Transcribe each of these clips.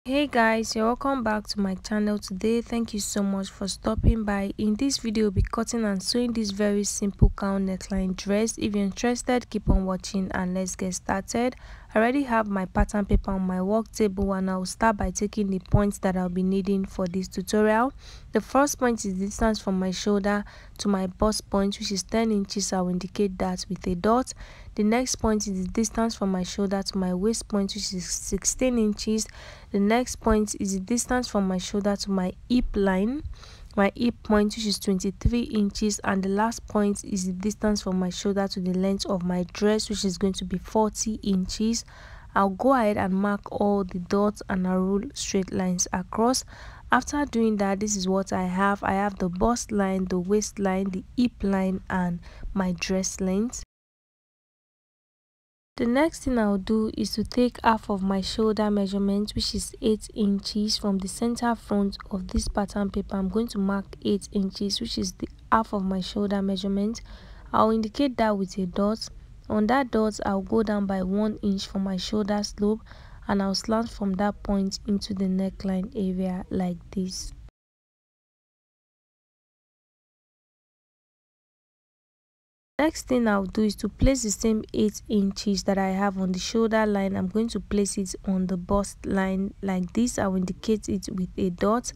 Hey guys, you're welcome back to my channel today. Thank you so much for stopping by. In this video, we'll be cutting and sewing this very simple cowl neckline dress. If you're interested, keep on watching and let's get started. I already have my pattern paper on my work table and I'll start by taking the points that I'll be needing for this tutorial. The first point is the distance from my shoulder to my bust point, which is 10 inches. I will indicate that with a dot. The next point is the distance from my shoulder to my waist point, which is 16 inches. The next point is the distance from my shoulder to my hip line, my hip point, which is 23 inches. And the last point is the distance from my shoulder to the length of my dress, which is going to be 40 inches. I'll go ahead and mark all the dots and I'll rule straight lines across. After doing that, this is what I have. I have the bust line, the waist line, the hip line, and my dress length. The next thing I'll do is to take half of my shoulder measurement, which is 8 inches from the center front of this pattern paper. I'm going to mark 8 inches, which is the half of my shoulder measurement. I'll indicate that with a dot. On that dot, I'll go down by 1 inch for my shoulder slope and I'll slant from that point into the neckline area like this. Next thing I'll do is to place the same 8 inches that I have on the shoulder line. I'm going to place it on the bust line like this. I'll indicate it with a dot.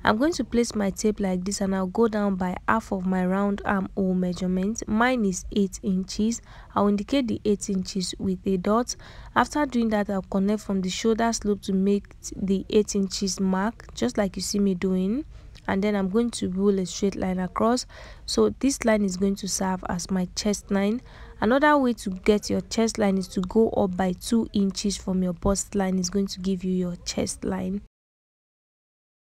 I'm going to place my tape like this and I'll go down by half of my round armhole measurement. Mine is 8 inches. I'll indicate the 8 inches with a dot. After doing that, I'll connect from the shoulder slope to make the 8 inches mark, just like you see me doing. And then I'm going to rule a straight line across. So this line is going to serve as my chest line. Another way to get your chest line is to go up by 2 inches from your bust line. Is going to give you your chest line.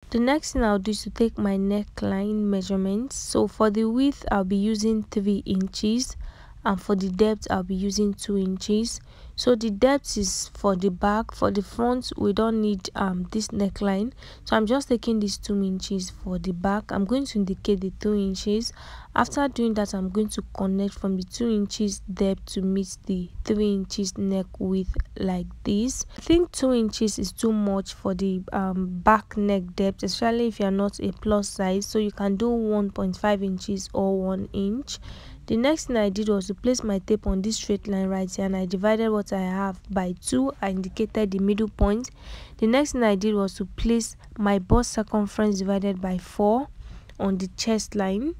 The next thing I'll do is to take my neckline measurements. So for the width, I'll be using 3 inches. And for the depth, I'll be using 2 inches. So the depth is for the back. For the front, we don't need this neckline, so I'm just taking these 2 inches for the back. I'm going to indicate the 2 inches. After doing that, I'm going to connect from the 2 inches depth to meet the 3 inches neck width like this. I think 2 inches is too much for the back neck depth, especially if you're not a plus size, so you can do 1.5 inches or 1 inch. The next thing I did was to place my tape on this straight line right here and I divided what I have by 2. I indicated the middle point. The next thing I did was to place my bust circumference divided by 4 on the chest line.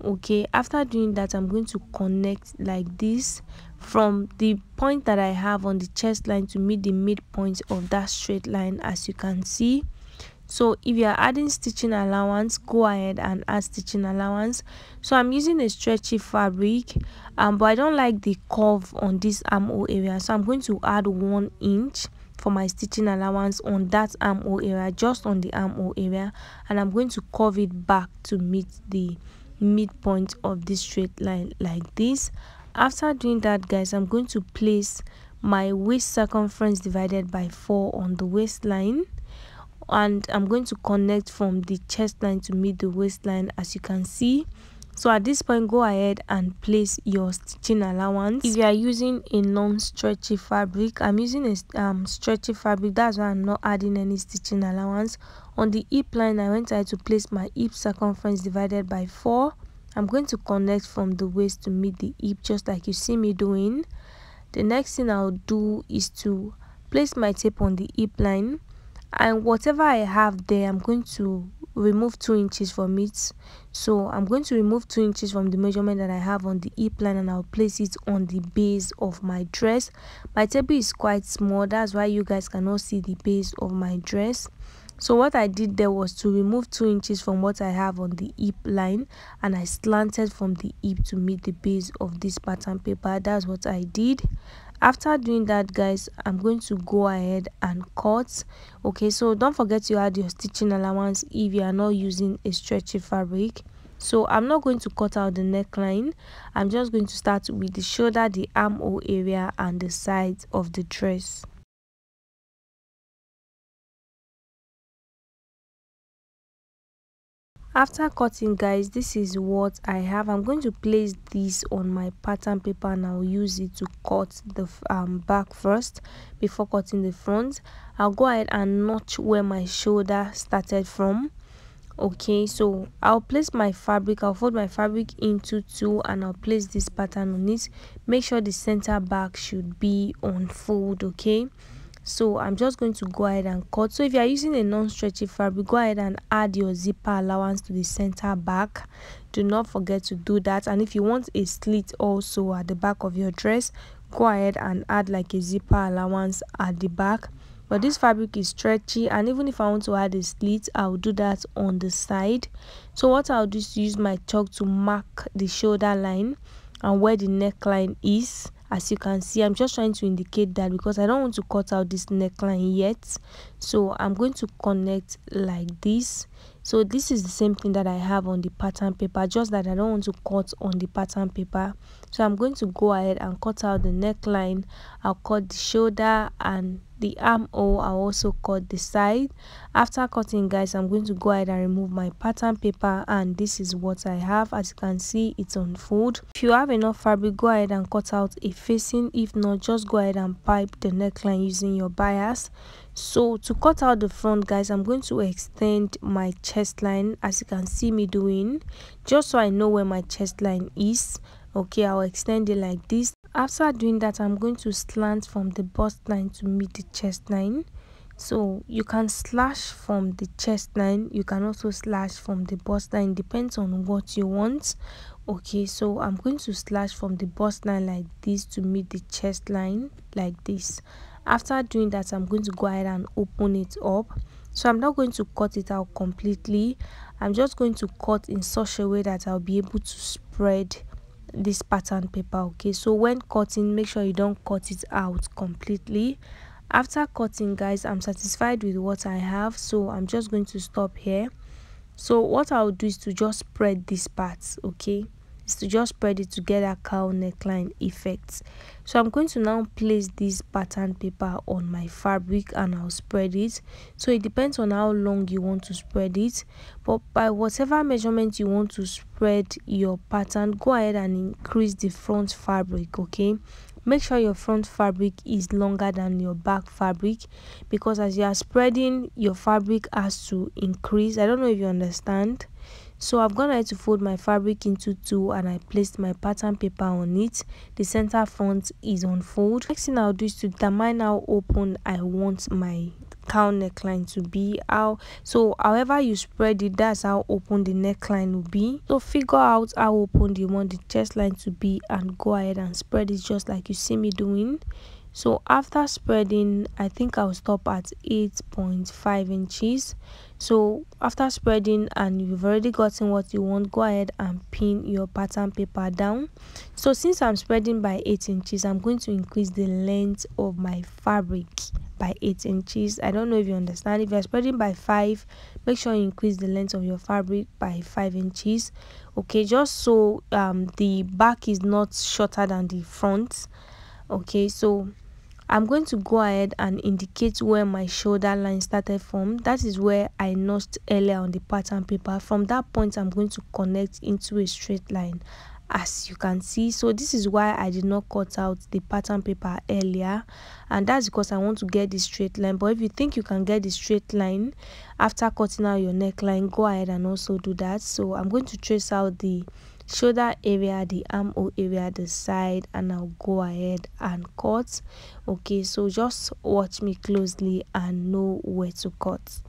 Okay, after doing that, I'm going to connect like this from the point that I have on the chest line to meet the midpoint of that straight line, as you can see. So if you are adding stitching allowance, go ahead and add stitching allowance. So I'm using a stretchy fabric, but I don't like the curve on this armhole area, so I'm going to add 1 inch for my stitching allowance on that armhole area, just on the armhole area, and I'm going to curve it back to meet the midpoint of this straight line like this. After doing that, guys, I'm going to place my waist circumference divided by 4 on the waistline, and I'm going to connect from the chest line to meet the waistline, as you can see. So at this point, go ahead and place your stitching allowance. If you are using a non-stretchy fabric, I'm using a stretchy fabric, that's why I'm not adding any stitching allowance. On the hip line, I went ahead to place my hip circumference divided by 4. I'm going to connect from the waist to meet the hip, just like you see me doing. The next thing I'll do is to place my tape on the hip line, and whatever I have there, I'm going to remove 2 inches from it. So I'm going to remove 2 inches from the measurement that I have on the hip line and I'll place it on the base of my dress. My table is quite small, that's why you guys cannot see the base of my dress. So what I did there was to remove 2 inches from what I have on the hip line and I slanted from the hip to meet the base of this pattern paper. That's what I did. After doing that, guys, I'm going to go ahead and cut. Okay, so don't forget to add your stitching allowance if you are not using a stretchy fabric. So I'm not going to cut out the neckline. I'm just going to start with the shoulder, the armhole area, and the sides of the dress. After cutting, guys, this is what I have. I'm going to place this on my pattern paper and I'll use it to cut the back first before cutting the front. I'll go ahead and notch where my shoulder started from. Okay, so I'll place my fabric, I'll fold my fabric into two and I'll place this pattern on it. Make sure the center back should be on fold. Okay, so I'm just going to go ahead and cut. So if you are using a non-stretchy fabric, go ahead and add your zipper allowance to the center back. Do not forget to do that. And if you want a slit also at the back of your dress, go ahead and add like a zipper allowance at the back. But this fabric is stretchy, and even if I want to add a slit, I'll do that on the side. So what I'll do is use my chalk to mark the shoulder line and where the neckline is. As you can see, I'm just trying to indicate that because I don't want to cut out this neckline yet. So I'm going to connect like this. So this is the same thing that I have on the pattern paper, just that I don't want to cut on the pattern paper. So I'm going to go ahead and cut out the neckline. I'll cut the shoulder and the armhole. I'll also cut the side. After cutting, guys, I'm going to go ahead and remove my pattern paper, and this is what I have. As you can see, it's on fold. If you have enough fabric, go ahead and cut out a facing. If not, just go ahead and pipe the neckline using your bias. So to cut out the front, guys, I'm going to extend my chest line, as you can see me doing, just so I know where my chest line is. Okay, I'll extend it like this. After doing that, I'm going to slant from the bust line to meet the chest line. So you can slash from the chest line, you can also slash from the bust line, depends on what you want. Okay, so I'm going to slash from the bust line like this to meet the chest line like this. After doing that, I'm going to go ahead and open it up. So I'm not going to cut it out completely. I'm just going to cut in such a way that I'll be able to spread this pattern paper. Okay, so when cutting, make sure you don't cut it out completely. After cutting, guys, I'm satisfied with what I have, so I'm just going to stop here. So what I'll do is to just spread this part. Okay, is to just spread it to get a cowl neckline effect. So I'm going to now place this pattern paper on my fabric and I'll spread it. So it depends on how long you want to spread it, but by whatever measurement you want to spread your pattern, go ahead and increase the front fabric. Okay, make sure your front fabric is longer than your back fabric, because as you are spreading, your fabric has to increase. I don't know if you understand. So I've gone ahead to fold my fabric into two and I placed my pattern paper on it. The center front is on fold. Next thing I'll do is to determine how open I want my cowl neckline to be. However you spread it, that's how open the neckline will be. So figure out how open you want the chest line to be and go ahead and spread it just like you see me doing. So after spreading, I think I'll stop at 8.5 inches. So after spreading and you've already gotten what you want, go ahead and pin your pattern paper down. So since I'm spreading by 8 inches, I'm going to increase the length of my fabric by 8 inches. I don't know if you understand. If you're spreading by 5, make sure you increase the length of your fabric by 5 inches. Okay, just so the back is not shorter than the front. Okay, so I'm going to go ahead and indicate where my shoulder line started from. That is where I notched earlier on the pattern paper. From that point, I'm going to connect into a straight line, as you can see. So this is why I did not cut out the pattern paper earlier, and that's because I want to get the straight line. But if you think you can get the straight line after cutting out your neckline, go ahead and also do that. So I'm going to trace out the shoulder area, the armhole area, the side, and I'll go ahead and cut. Okay, so just watch me closely and know where to cut.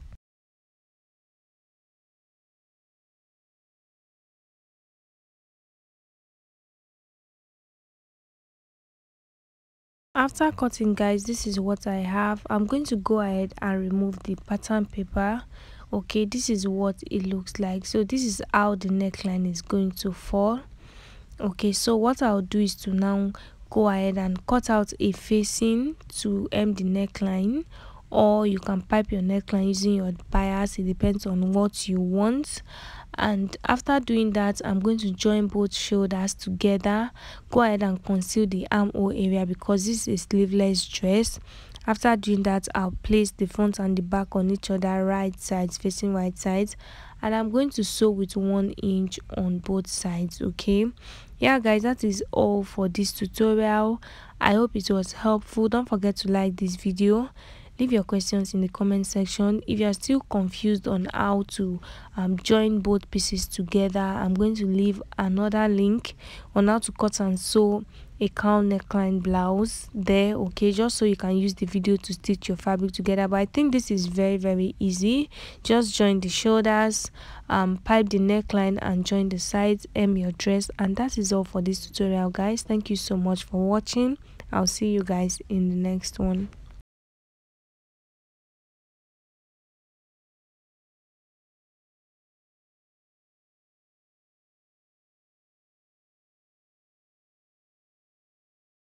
After cutting, guys, this is what I have. I'm going to go ahead and remove the pattern paper. Okay, this is what it looks like. So this is how the neckline is going to fall. Okay, so what I'll do is to now go ahead and cut out a facing to hem the neckline, or you can pipe your neckline using your bias. It depends on what you want. And after doing that, I'm going to join both shoulders together. Go ahead and conceal the armhole area because this is a sleeveless dress. After doing that, I'll place the front and the back on each other, right sides facing right sides, and I'm going to sew with 1 inch on both sides. Okay, yeah guys, that is all for this tutorial. I hope it was helpful. Don't forget to like this video, leave your questions in the comment section. If you are still confused on how to join both pieces together, I'm going to leave another link on how to cut and sew a cowl neckline blouse there, okay, just so you can use the video to stitch your fabric together. But I think this is very easy. Just join the shoulders, pipe the neckline and join the sides, hem your dress, and that is all for this tutorial guys. Thank you so much for watching. I'll see you guys in the next one.